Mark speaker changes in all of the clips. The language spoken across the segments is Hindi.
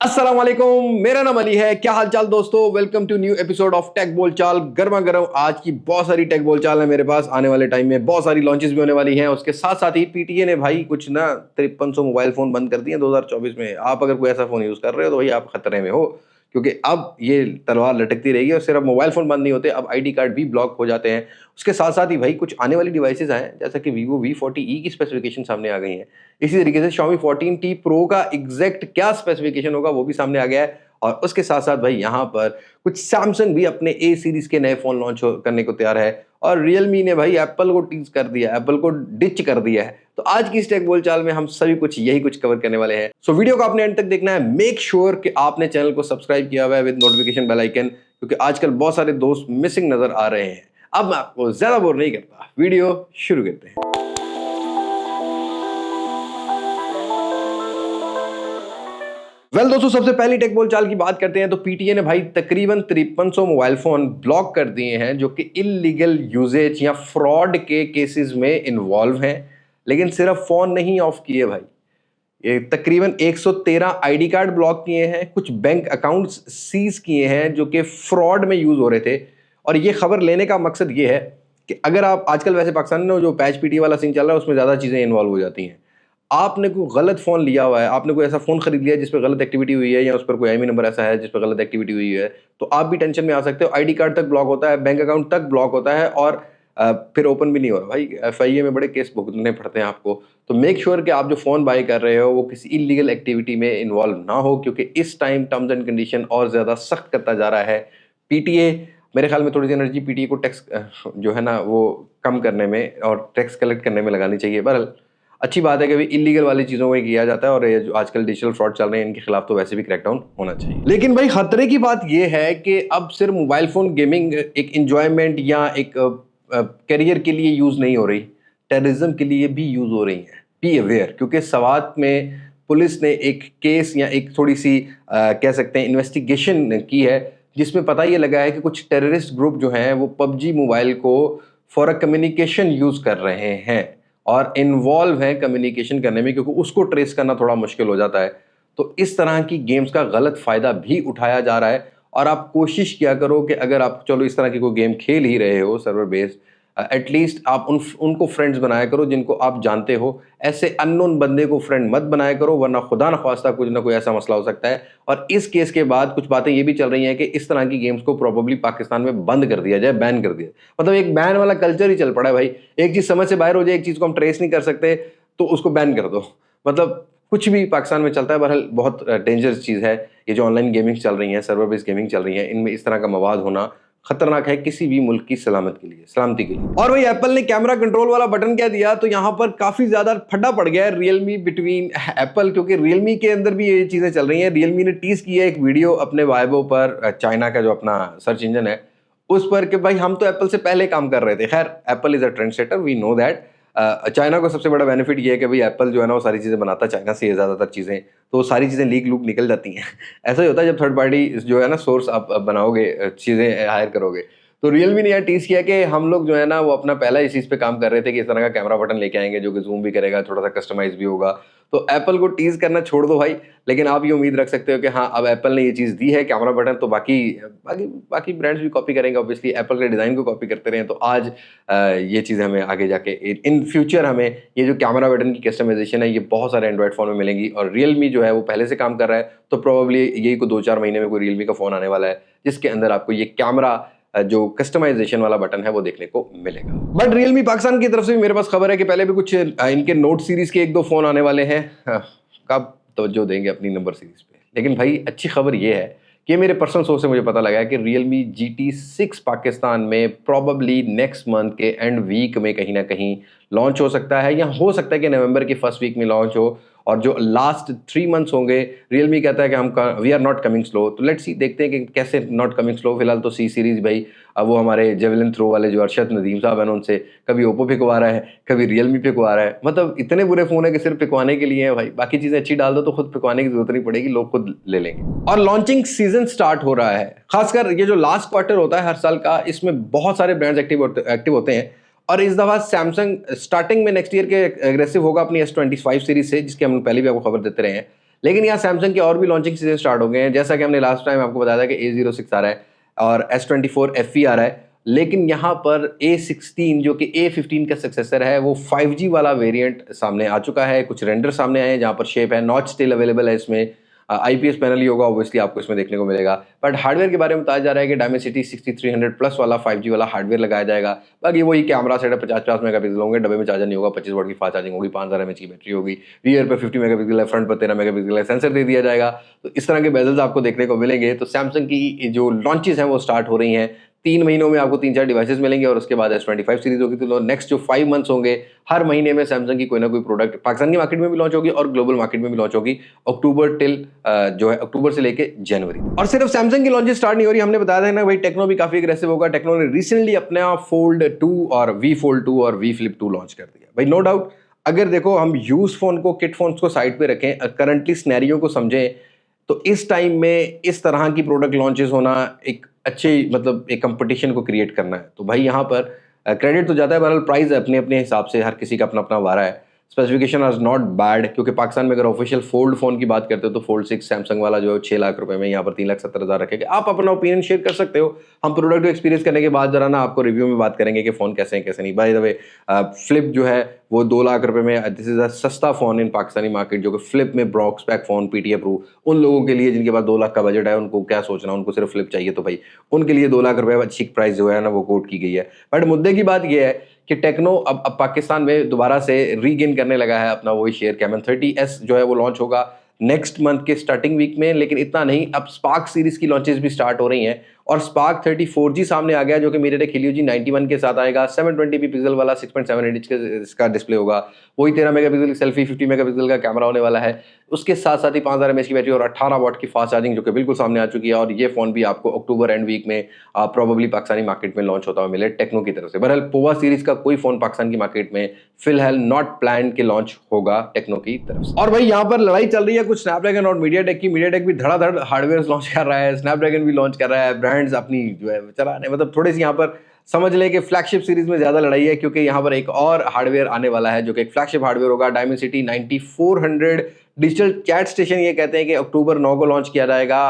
Speaker 1: अस्सलाम वालेकुम, मेरा नाम अली है। क्या हाल चाल दोस्तों, welcome to new episode of tech बोलचाल। गर्मा गर्म आज की बहुत सारी टेक बोलचाल है मेरे पास। आने वाले टाइम में बहुत सारी लॉन्चेस भी होने वाली हैं। उसके साथ साथ ही पीटीए ने भाई कुछ ना 5300 मोबाइल फोन बंद कर दिए 2024 में। आप अगर कोई ऐसा फोन यूज कर रहे हो तो भाई आप खतरे में हो, क्योंकि अब ये तलवार लटकती रहेगी। और सिर्फ मोबाइल फोन बंद नहीं होते, अब आईडी कार्ड भी ब्लॉक हो जाते हैं। उसके साथ साथ ही भाई कुछ आने वाली डिवाइसेज आए हैं, जैसा कि Vivo V40e की स्पेसिफिकेशन सामने आ गई है। इसी तरीके से Xiaomi 14T Pro का एग्जैक्ट क्या स्पेसिफिकेशन होगा वो भी सामने आ गया है। और उसके साथ साथ भाई यहाँ पर कुछ सैमसंग भी अपने ए सीरीज के नए फोन लॉन्च करने को तैयार है। और रियलमी ने भाई एप्पल को टीज कर दिया, एप्पल को डिच कर दिया है। तो आज की इस टेक बोलचाल में हम सभी कुछ यही कुछ कवर करने वाले हैं। सो वीडियो को आपने एंड तक देखना है। मेक श्योर कि आपने चैनल को सब्सक्राइब किया हुआ है विद नोटिफिकेशन बेल आइकन, क्योंकि आजकल बहुत सारे दोस्त मिसिंग नजर आ रहे हैं। अब मैं आपको ज्यादा बोर नहीं करता, वीडियो शुरू करते हैं। दोस्तों, सबसे पहली टेक बोलचाल की बात करते हैं तो पीटीए ने भाई तकरीबन 5300 मोबाइल फोन ब्लॉक कर दिए हैं जो कि इलीगल यूजेज या फ्रॉड के केसेस में इन्वॉल्व हैं। लेकिन सिर्फ फोन नहीं ऑफ किए भाई, ये तकरीबन 113 आईडी कार्ड ब्लॉक किए हैं, कुछ बैंक अकाउंट्स सीज किए हैं जो कि फ्रॉड में यूज हो रहे थे। और ये खबर लेने का मकसद ये है कि अगर आप आजकल वैसे पाकिस्तान में जो पैच पीटी वाला सीन चल रहा है उसमें ज़्यादा चीज़ें इन्वॉल्व हो जाती हैं। आपने कोई गलत फ़ोन लिया हुआ है, आपने कोई ऐसा फ़ोन खरीद लिया जिस पर गलत एक्टिविटी हुई है, या उस पर कोई आईएमईआई नंबर ऐसा है जिस पर गलत एक्टिविटी हुई है, तो आप भी टेंशन में आ सकते हो। आईडी कार्ड तक ब्लॉक होता है, बैंक अकाउंट तक ब्लॉक होता है, और फिर ओपन भी नहीं हो रहा भाई। एफआईए में बड़े केस भुगतने पड़ते हैं आपको। तो मेक श्योर कि आप जो फ़ोन बाय कर रहे हो वो किसी इलीगल एक्टिविटी में इन्वॉल्व ना हो, क्योंकि इस टाइम टर्म्स एंड कंडीशन और ज़्यादा सख्त करता जा रहा है पीटीए। मेरे ख्याल में थोड़ी सी एनर्जी पीटीए को टैक्स जो है ना वो कम करने में और टैक्स कलेक्ट करने में लगानी चाहिए। बहरहाल अच्छी बात है कि इलीगल वाली चीज़ों में किया जाता है, और ये जो आजकल डिजिटल फ्रॉड चल रहे हैं इनके खिलाफ तो वैसे भी क्रैकडाउन होना चाहिए। लेकिन भाई खतरे की बात ये है कि अब सिर्फ मोबाइल फ़ोन गेमिंग एक इंजॉयमेंट या एक करियर के लिए यूज़ नहीं हो रही, टेररिज्म के लिए भी यूज़ हो रही है। बी अवेयर, क्योंकि सवात में पुलिस ने एक केस या एक थोड़ी सी कह सकते हैं इन्वेस्टिगेशन की है, जिसमें पता ये लगा है कि कुछ टेररिस्ट ग्रुप जो हैं वो पबजी मोबाइल को फॉर अ कम्युनिकेशन यूज़ कर रहे हैं और इन्वॉल्व हैं कम्युनिकेशन करने में, क्योंकि उसको ट्रेस करना थोड़ा मुश्किल हो जाता है। तो इस तरह की गेम्स का गलत फ़ायदा भी उठाया जा रहा है। और आप कोशिश किया करो कि अगर आप चलो इस तरह की कोई गेम खेल ही रहे हो सर्वर बेस्ड, एटलीस्ट आप उनको फ्रेंड्स बनाया करो जिनको आप जानते हो। ऐसे अननोन बंदे को फ्रेंड मत बनाया करो, वरना खुदा न खास्ता कुछ ना कोई ऐसा मसला हो सकता है। और इस केस के बाद कुछ बातें ये भी चल रही हैं कि इस तरह की गेम्स को प्रोबेबली पाकिस्तान में बंद कर दिया जाए, बैन कर दिया। मतलब एक बैन वाला कल्चर ही चल पड़ा है भाई। एक चीज़ समझ से बाहर हो जाए, एक चीज़ को हम ट्रेस नहीं कर सकते, तो उसको बैन कर दो। मतलब कुछ भी पाकिस्तान में चलता है। बहरहाल बहुत डेंजरस चीज़ है ये जो ऑनलाइन गेमिंग चल रही है, सर्वर बेस्ड गेमिंग चल रही है, इनमें इस तरह का मवाद होना खतरनाक है किसी भी मुल्क की सलामती के लिए। और भाई एप्पल ने कैमरा कंट्रोल वाला बटन क्या दिया, तो यहाँ पर काफी ज्यादा फड्डा पड़ गया है रियलमी बिटवीन एप्पल, क्योंकि रियलमी के अंदर भी ये चीजें चल रही हैं। रियलमी ने टीज किया एक वीडियो अपने वाइबो पर, चाइना का जो अपना सर्च इंजन है उस पर, कि भाई हम तो एप्पल से पहले काम कर रहे थे। खैर Apple is a trend setter, we know that. China को सबसे बड़ा बेनिफिट ये है कि भाई एप्पल जो है ना वो सारी चीज़ें बनाता है चाइना से, ज़्यादातर चीज़ें, तो वो सारी चीज़ें लीक लूक निकल जाती हैं। ऐसा ही होता है जब थर्ड पार्टी जो है ना सोर्स आप बनाओगे, चीज़ें हायर करोगे। तो रियलमी ने यार टीज किया कि हम लोग जो है ना वो अपना पहला इस चीज़ पे काम कर रहे थे कि इस तरह का कैमरा बटन लेके आएंगे जो कि जूम भी करेगा, थोड़ा सा कस्टमाइज भी होगा। तो एप्पल को टीज करना छोड़ दो भाई, लेकिन आप ये उम्मीद रख सकते हो कि हाँ अब एप्पल ने ये चीज़ दी है कैमरा बटन, तो बाकी बाकी बाकी ब्रांड्स भी कॉपी करेंगे। ऑब्वियसली एप्पल के डिज़ाइन को कॉपी करते रहे, तो आज ये चीज़ हमें आगे जाके इन फ्यूचर हमें ये जो कैमरा बटन की कस्टमाइजेशन है ये बहुत सारे एंड्रॉइड फ़ोन में मिलेंगी। और रियलमी जो है वो पहले से काम कर रहा है, तो प्रोबेबली यही को 2-4 महीने में कोई रियलमी का फ़ोन आने वाला है जिसके अंदर आपको ये कैमरा जो कस्टमाइजेशन वाला बटन है वो देखने को मिलेगा। बट रियलमी पाकिस्तान की तरफ से भी मेरे पास खबर है कि पहले भी कुछ इनके नोट सीरीज के 1-2 फोन आने वाले हैं। कब तवज्जो देंगे अपनी नंबर सीरीज पे। लेकिन भाई अच्छी खबर ये है कि मेरे पर्सनल सोर्स से मुझे पता लगा है कि रियलमी GT6 पाकिस्तान में प्रोबेबली नेक्स्ट मंथ के एंड वीक में कहीं ना कहीं लॉन्च हो सकता है, या हो सकता है कि नवंबर की फर्स्ट वीक में लॉन्च हो। और जो लास्ट 3 मंथ्स होंगे, रियलमी कहता है कि हम we are not coming slow. तो लेट्स सी, देखते हैं कि कैसे नॉट कमिंग स्लो। फिलहाल तो सी सीरीज भाई, अब वो हमारे जेवलिन थ्रो वाले जो अरशद नदीम साहब हैं उनसे कभी ओप्पो पिकवा रहा है, कभी रियलमी पिकवा रहा है। मतलब इतने बुरे फोन है कि सिर्फ पिकवाने के लिए है भाई, बाकी चीजें अच्छी डाल दो तो खुद पिकवाने की जरूरत नहीं पड़ेगी, लोग खुद ले लेंगे। और लॉन्चिंग सीजन स्टार्ट हो रहा है, खासकर ये जो लास्ट क्वार्टर होता है हर साल का, इसमें बहुत सारे ब्रांड्स एक्टिव होते हैं। और इस दफ़ा सैमसंग स्टार्टिंग में नेक्स्ट ईयर के एग्रेसिव होगा अपनी S25 सीरीज से, जिसकी हम पहले भी आपको खबर देते रहे हैं। लेकिन यहाँ सैमसंग के और भी लॉन्चिंग सीजन स्टार्ट हो गए हैं। जैसा कि हमने लास्ट टाइम आपको बताया था कि A06 आ रहा है और S24 FE आ रहा है, लेकिन यहाँ पर A16 जो कि A15 का सक्सेसर है, वो 5G वाला वेरिएंट सामने आ चुका है। कुछ रेंडर सामने आए हैं जहाँ पर शेप है, नॉच स्टिल अवेलेबल है इसमें, IPS पैनल ही होगा ऑब्वियसली आपको इसमें देखने को मिलेगा। बट हार्डवेयर के बारे में बताया जा रहा है कि डायमेंसिटी 6300 प्लस वाला 5G वाला हार्डवेयर लगाया जाएगा। बाकी वही कैमरा सेटअप 50-50 मेगापिक्सल होंगे, डब्बे में चार्जर नहीं होगा, 25 वाट की फास्ट चार्जिंग होगी, 5000 mAh की बैटरी होगी, रियर पे 50 मेगापिक्सल है, फ्रंट पर 13 मेगापिक्सल है, सेंसर दे दिया जाएगा। तो इस तरह के बेजल्स आपको देखने को मिलेंगे। तो सैमसंग की जो लॉन्चेस हैं वो स्टार्ट हो रही हैं। 3 महीनों में आपको 3-4 डिवाइसेस मिलेंगे और उसके बाद S25 सीरीज होगी। तो नेक्स्ट जो 5 मंथ्स होंगे, हर महीने में सैमसंग की कोई ना कोई प्रोडक्ट पाकिस्तान की मार्केट में भी लॉन्च होगी और ग्लोबल मार्केट में भी लॉन्च होगी, अक्टूबर से लेके जनवरी। और सिर्फ सैमसंग की लॉन्चेस स्टार्ट नहीं हो रही, हमने बताया था ना भाई, टेक्नो भी काफी अग्रेसिव होगा। टेक्नो ने रिसेंटली अपना फोल्ड 2 और वी फोल्ड 2 और वी फ्लिप 2 लॉन्च कर दिया भाई। नो डाउट, अगर देखो हम यूज फोन को, किट फोन्स को साइड पे रखें, करंटली सिनेरियो को समझें, तो इस टाइम में इस तरह की प्रोडक्ट लॉन्चेस होना एक अच्छे, मतलब एक कंपटीशन को क्रिएट करना है। तो भाई यहाँ पर क्रेडिट तो जाता है, बहरहाल प्राइस अपने अपने हिसाब से, हर किसी का अपना अपना वारा है। स्पेसिफिकेशन आज नॉट बैड, क्योंकि पाकिस्तान में अगर ऑफिशियल फोल्ड फोन की बात करते हो तो फोल्ड 6 सैमसंग वाला जो है 6 लाख रुपए में, यहाँ पर 3,70,000 रखेंगे। आप अपना ओपिनियन शेयर कर सकते हो, हम प्रोडक्ट एक्सपीरियंस करने के बाद जरा ना आपको रिव्यू में बात करेंगे कि फोन कैसे हैं कैसे नहीं। बाय द वे, फ्लिप जो है वो 2 लाख रुपए में, दिस इज अ सस्ता फोन इन पाकिस्तानी मार्केट, जो कि फ्लिप में ब्रॉक्स पैक फोन PTA अप्रूव, उन लोगों के लिए जिनके पास 2 लाख का बजट है, उनको क्या सोचना, उनको सिर्फ फ्लिप चाहिए, तो भाई उनके लिए 2 लाख रुपए अच्छी प्राइस जो है ना वो कोट की गई है। बट मुद्दे की बात यह है कि टेक्नो अब पाकिस्तान में दोबारा से रीगेन करने लगा है अपना वही शेयर। कैमन 30S जो है वो लॉन्च होगा नेक्स्ट मंथ के स्टार्टिंग वीक में। लेकिन इतना नहीं, अब स्पार्क सीरीज की लॉन्चेस भी स्टार्ट हो रही हैं और स्पार्क 30 4G सामने आ गया, जो कि MediaTek Helio G91 के साथ आएगा। 720p पिक्सल वाला 6.7 इंच का डिस्प्ले होगा, वही 13 मेगापिक्सल की सेल्फी, 50 मेगापिक्सल का कैमरा होने वाला है। उसके साथ साथ ही 5000 mAh की बैटरी और 18 वाट की फास्ट चार्जिंग, जो कि बिल्कुल सामने आ चुकी है। और ये फोन भी आपको अक्टूबर एंड वीक में प्रोबेबली पाकिस्तानी मार्केट में लॉन्च होता हुआ मिले टेक्नो की तरफ से। बहरहाल पोवा सीरीज का कोई फोन पाकिस्तान की मार्केट में फिलहाल नॉट प्लान के लॉन्च होगा टेक्नो की तरफ से। और भाई यहाँ पर लड़ाई चल रही है कुछ स्नैपड्रैगन और मीडियाटेक की। मीडियाटेक भी धड़ाधड़ हार्डवेयर लॉन्च कर रहा है, स्नैपड्रैगन भी लॉन्च कर रहा है, ब्रांड्स अपनी जो है चला रहे, मतलब थोड़ी सी यहाँ पर समझ ले कि फ्लैगशिप सीरीज में ज्यादा लड़ाई है, क्योंकि यहाँ पर एक और हार्डवेयर आने वाला है जो कि एक फ्लैगशिप हार्डवेयर होगा, डायमेंसिटी 9400 डिजिटल चैट स्टेशन। ये कहते हैं कि अक्टूबर 9 को लॉन्च किया जाएगा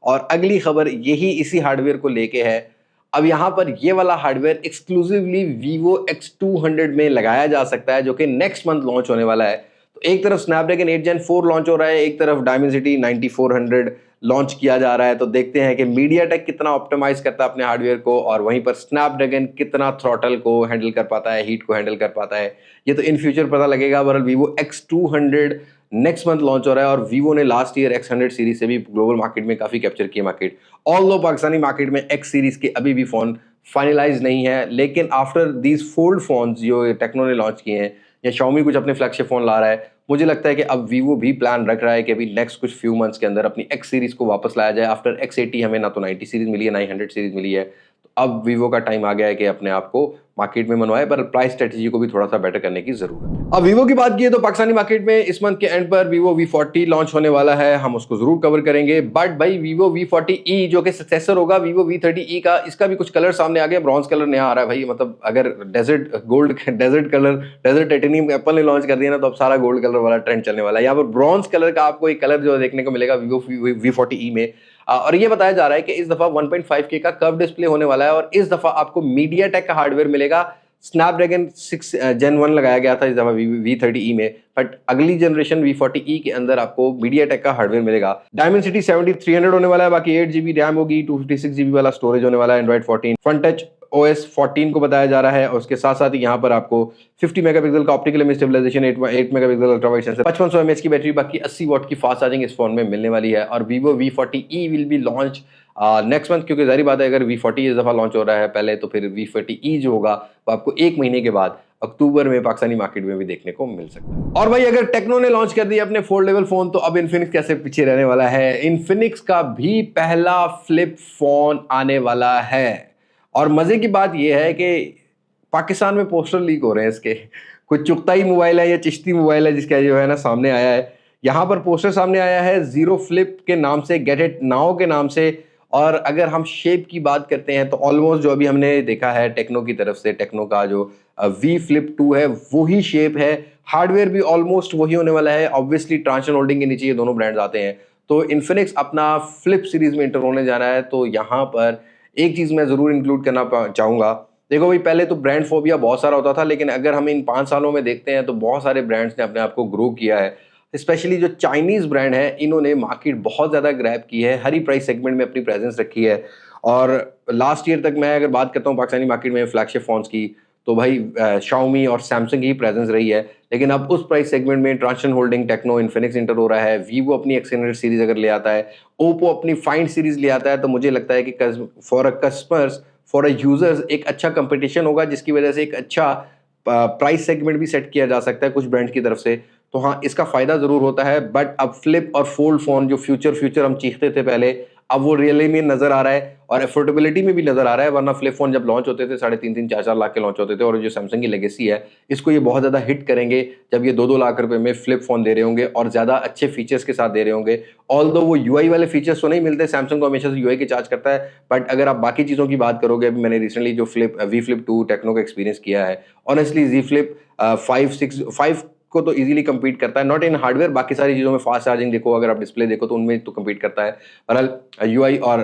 Speaker 1: और अगली खबर यही इसी हार्डवेयर को लेके है। अब यहाँ पर ये वाला हार्डवेयर एक्सक्लूसिवली Vivo X200 में लगाया जा सकता है, जो कि नेक्स्ट मंथ लॉन्च होने वाला है। तो एक तरफ स्नैपड्रैगन 8 Gen 4 लॉन्च हो रहा है, एक तरफ डायमेंसिटी 9400 लॉन्च किया जा रहा है। तो देखते हैं कि मीडियाटेक कितना ऑप्टिमाइज करता है अपने हार्डवेयर को और वहीं पर स्नैपड्रैगन कितना थ्रॉटल को हैंडल कर पाता है, हीट को हैंडल कर पाता है। ये तो इन फ्यूचर पता लगेगा। बहरहाल Vivo X200 next month launch हो रहा है और Vivo ने लास्ट ईयर X100 सीरीज से भी ग्लोबल मार्केट में काफी कैप्चर किया मार्केट। ऑल्दो पाकिस्तानी मार्केट में X सीरीज के अभी भी फोन फाइनलाइज नहीं है, लेकिन आफ्टर दीज फोल्ड फोन जो टेक्नो ने लॉन्च किए हैं या Xiaomi कुछ अपने फ्लैगशिप फोन ला रहा है, मुझे लगता है कि अब Vivo भी प्लान रख रहा है कि अभी नेक्स्ट कुछ फ्यू मंथ्स के अंदर अपनी X सीरीज को वापस लाया जाए। आफ्टर X80 हमें ना तो 90 सीरीज मिली है, ना ही 100 सीरीज मिली है। तो अब Vivo का टाइम आ गया है कि अपने आप को मार्केट में मनवाए, पर प्राइस स्ट्रेटेजी को भी थोड़ा सा बेटर करने की जरूरत है। अब Vivo की बात की तो पाकिस्तानी मार्केट में इस मंथ के एंड पर Vivo V40 लॉन्च होने वाला है, हम उसको जरूर कवर करेंगे। बट भाई Vivo V40e जो कि सक्सेसर होगा Vivo V30e का, इसका भी कुछ कलर सामने आ गया। ब्रॉन्ज कलर नया आ रहा है भाई, मतलब अगर desert gold, desert colour, desert titanium Apple ने लॉन्च कर दिया ना, तो अब सारा गोल्ड कलर वाला ट्रेंड चलने वाला है। यहाँ पर ब्रॉन्ज कलर का आपको एक कलर जो देखने को मिलेगा Vivo V40e में। और ये बताया जा रहा है कि इस दफा 1.5K का कर्व डिस्प्ले होने वाला है और इस दफा आपको मीडियाटेक का हार्डवेयर मिलेगा। स्नैपड्रैगन 6 Gen 1 लगाया गया था इस दफा V30e में, बट अगली जनरेशन V40e के अंदर आपको मीडियाटेक का हार्डवेयर मिलेगा। डायमेंसिटी 7300 होने वाला है, बाकी 8GB रैम होगी, 256GB वाला स्टोरेज होने वाला है, एंड्रॉइड 14 फ्रंट टच OS 14 को बताया जा रहा है। और उसके साथ साथ ही यहाँ पर आपको 50 मेगापिक्सल का optical image stabilisation, 8 megapixel ultra wide sensor, 5500 mAh की बैटरी, बाकी 80 वाट की फास्ट चार्जिंग इस फोन में मिलने वाली है। और Vivo V40e will be launch next month, क्योंकि जारी बात है अगर V40 इस दफा लॉन्च हो रहा है पहले, तो फिर V40e जो होगा वो आपको 1 महीने के बाद अक्टूबर में पाकिस्तानी मार्केट में भी देखने को मिल सकता है। और भाई अगर टेक्नो ने लॉन्च कर दिया अपने फोल्डेबल फोन, तो अब इन्फिनिक्स कैसे पीछे रहने वाला है। इन्फिनिक्स का भी पहला फ्लिप फोन आने वाला है और मजे की बात यह है कि पाकिस्तान में पोस्टर लीक हो रहे हैं इसके। कुछ चुगताई मोबाइल है या चिश्ती मोबाइल है जिसका जो है ना सामने आया है, यहाँ पर पोस्टर सामने आया है जीरो फ्लिप के नाम से, गेट इट नाउ के नाम से। और अगर हम शेप की बात करते हैं तो ऑलमोस्ट जो अभी हमने देखा है टेक्नो की तरफ से, टेक्नो का जो V Flip 2 है वही शेप है, हार्डवेयर भी ऑलमोस्ट वही होने वाला है। ऑब्वियसली ट्रांजिशन होल्डिंग के नीचे ये दोनों ब्रांड्स आते हैं। तो इन्फिनिक्स अपना फ्लिप सीरीज में इंटर होने जा रहा है, तो यहाँ पर एक चीज़ मैं ज़रूर इंक्लूड करना चाहूँगा। देखो भाई, पहले तो ब्रांड फोबिया बहुत सारा होता था, लेकिन अगर हम इन 5 सालों में देखते हैं तो बहुत सारे ब्रांड्स ने अपने आप को ग्रो किया है। स्पेशली जो चाइनीज़ ब्रांड है, इन्होंने मार्केट बहुत ज़्यादा ग्रैब की है, हर ही प्राइस सेगमेंट में अपनी प्रेजेंस रखी है। और लास्ट ईयर तक मैं अगर बात करता हूँ पाकिस्तानी मार्केट में फ्लैगशिप फ़ोन्स की, तो भाई शाओमी और सैमसंग की प्रेजेंस रही है। लेकिन अब उस प्राइस सेगमेंट में Transsion holding, Tecno, Infinix enter हो रहा है। वीवो अपनी एक्स100 सीरीज अगर ले आता है, ओप्पो अपनी फाइंड सीरीज ले आता है, तो मुझे लगता है कि for a customers, for a users एक अच्छा कंपटीशन होगा, जिसकी वजह से एक अच्छा प्राइस सेगमेंट भी सेट किया जा सकता है कुछ ब्रांड की तरफ से। तो हाँ, इसका फायदा जरूर होता है। बट अब फ्लिप और फोल्ड फोन जो फ्यूचर फ्यूचर हम चीखते थे पहले, अब वो रियली में नजर आ रहा है और अफोर्डेबिलिटी में भी नजर आ रहा है। वरना फ्लिप फोन जब लॉन्च होते थे 3.5 4 लाख के लॉन्च होते थे, और जो सैमसंग की लेगेसी है, इसको ये बहुत ज्यादा हिट करेंगे जब ये 2 लाख रुपए में फ्लिप फोन दे रहे होंगे और ज्यादा अच्छे फीचर्स के साथ दे रहे होंगे। ऑल्दो वो यूआई वाले फीचर्स तो नहीं मिलते, सैमसंग को हमेशा से यूआई के चार्ज करता है। बट अगर आप बाकी चीजों की बात करोगे, अभी मैंने रिसेंटली जो वी फ्लिप 2 टेक्नो का एक्सपीरियंस किया है, ऑनेस्टली जी फ्लिप 5 को तो इजीली compete करता है, नॉट इन हार्डवेयर, बाकी सारी चीज़ों में फास्ट चार्जिंग देखो, अगर आप डिस्प्ले देखो तो उनमें तो compete करता है। बहरहाल यूआई और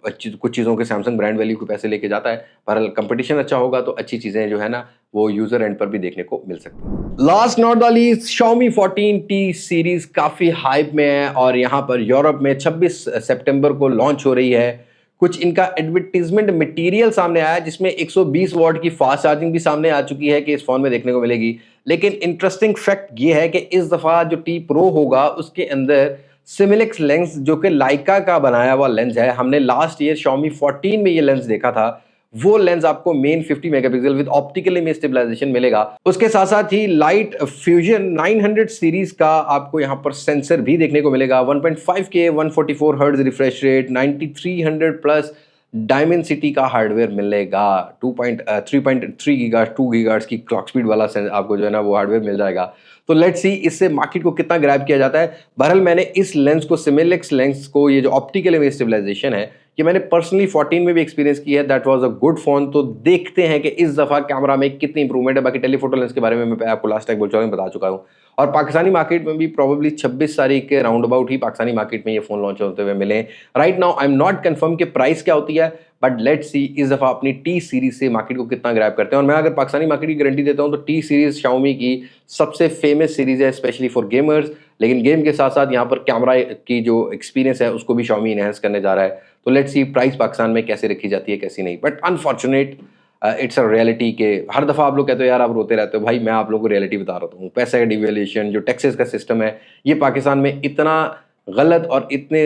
Speaker 1: कुछ चीज़ों के सैमसंग ब्रांड वैल्यू के पैसे लेके जाता है। बहरहाल कंपटीशन अच्छा होगा तो अच्छी चीज़ें जो है ना, वो यूजर एंड पर भी देखने को मिल सकती है। Last not the least, Xiaomi 14T series काफी हाइप में है और यहाँ पर यूरोप में 26 सितंबर को लॉन्च हो रही है। कुछ इनका एडवर्टीजमेंट मटेरियल सामने आया है, जिसमें 120 वॉट की फास्ट चार्जिंग भी सामने आ चुकी है कि इस फोन में देखने को मिलेगी। लेकिन इंटरेस्टिंग फैक्ट ये है कि इस दफा जो टी प्रो होगा उसके अंदर सिमिलिक्स लेंस, जो कि लाइका का बनाया हुआ लेंस है, हमने लास्ट ईयर Xiaomi 14 में ये लेंस देखा था, वो लेंस आपको main 50 megapixel with optical image stabilisation मिलेगा। उसके साथ साथ ही लाइट फ्यूजन 900 सीरीज का आपको यहाँ पर सेंसर भी देखने को मिलेगा। 1.5K 144 hertz refresh rate, 9300 plus Dimensity का हार्डवेयर मिलेगा। 3.3 गीगाहर्ट्ज 2 गीगाहर्ट्ज की क्लॉक स्पीड वाला आपको जो है ना वो हार्डवेयर मिल जाएगा। तो लेट्स सी इससे मार्केट को कितना ग्रैब किया जाता है। बहरहाल मैंने इस लेंस को, सिमिलिक्स लेंस को, ये जो ऑप्टिकल इमेज स्टेबलाइजेशन है, ये मैंने पर्सनली 14 में भी एक्सपीरियंस किया है। That was a good phone. तो देखते हैं कि इस दफा कैमरा में कितनी इंप्रूवमेंट है। बाकी टेलीफोटो लेंस के बारे में मैं आपको लास्ट टाइम बता चुका हूँ। और पाकिस्तानी मार्केट में भी प्रोबेबली 26 तारीख के round about he Pakistani market में ये फोन लॉन्च होते हुए मिले। Right now I am not confirm कि प्राइस क्या होती है, बट लेट्स सी इस दफा अपनी टी सीरीज से मार्केट को कितना ग्रैब करते हैं। और मैं अगर पाकिस्तानी मार्केट की गारंटी देता हूं तो टी सीरीज Xiaomi की सबसे फेमस सीरीज है, स्पेशली फॉर गेमर्स। लेकिन गेम के साथ साथ यहाँ पर कैमरा की जो एक्सपीरियंस है उसको भी Xiaomi इनहेंस करने जा रहा है। तो लेट्स सी प्राइस पाकिस्तान में कैसे रखी जाती है, कैसी नहीं। But unfortunate it's a reality के हर दफ़ा आप लोग कहते हो यार आप रोते रहते हो, भाई मैं आप लोगों को रियलिटी बता रहा हूँ। पैसा का डिवेल्यूशन, जो टैक्सेस का सिस्टम है, ये पाकिस्तान में इतना गलत और इतने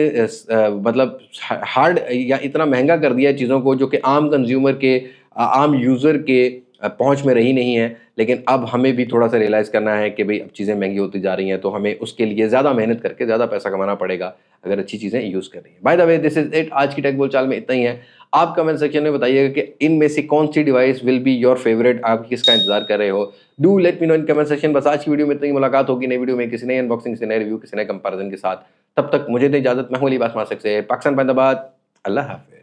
Speaker 1: मतलब हार्ड या इतना महंगा कर दिया है चीज़ों को, जो कि आम कंज्यूमर के, आम यूज़र के पहुंच में रही नहीं है। लेकिन अब हमें भी थोड़ा सा रियलाइज़ करना है कि भाई अब चीज़ें महंगी होती जा रही हैं, तो हमें उसके लिए ज़्यादा मेहनत करके ज़्यादा पैसा कमाना पड़ेगा अगर अच्छी चीज़ें यूज़ कर रही हैं। By the way, this is it. आज की टेक बोलचाल में इतना ही है। आप कमेंट सेक्शन में बताइएगा कि इनमें से कौन सी device will be your favourite, आप किसका इंतजार कर रहे हो। Do let me know in comment section. बस आज की वीडियो में इतनी मुलाकात होगी नई वीडियो में किसी नए अनबॉक्सिंग, किसी नए रिव्यू, किसी नए कंपैरिजन के साथ। तब तक मुझे दे इजाजत। मैं हूं अली बात से पाकिस्तान जिंदाबाद। अल्लाह हाफिज़।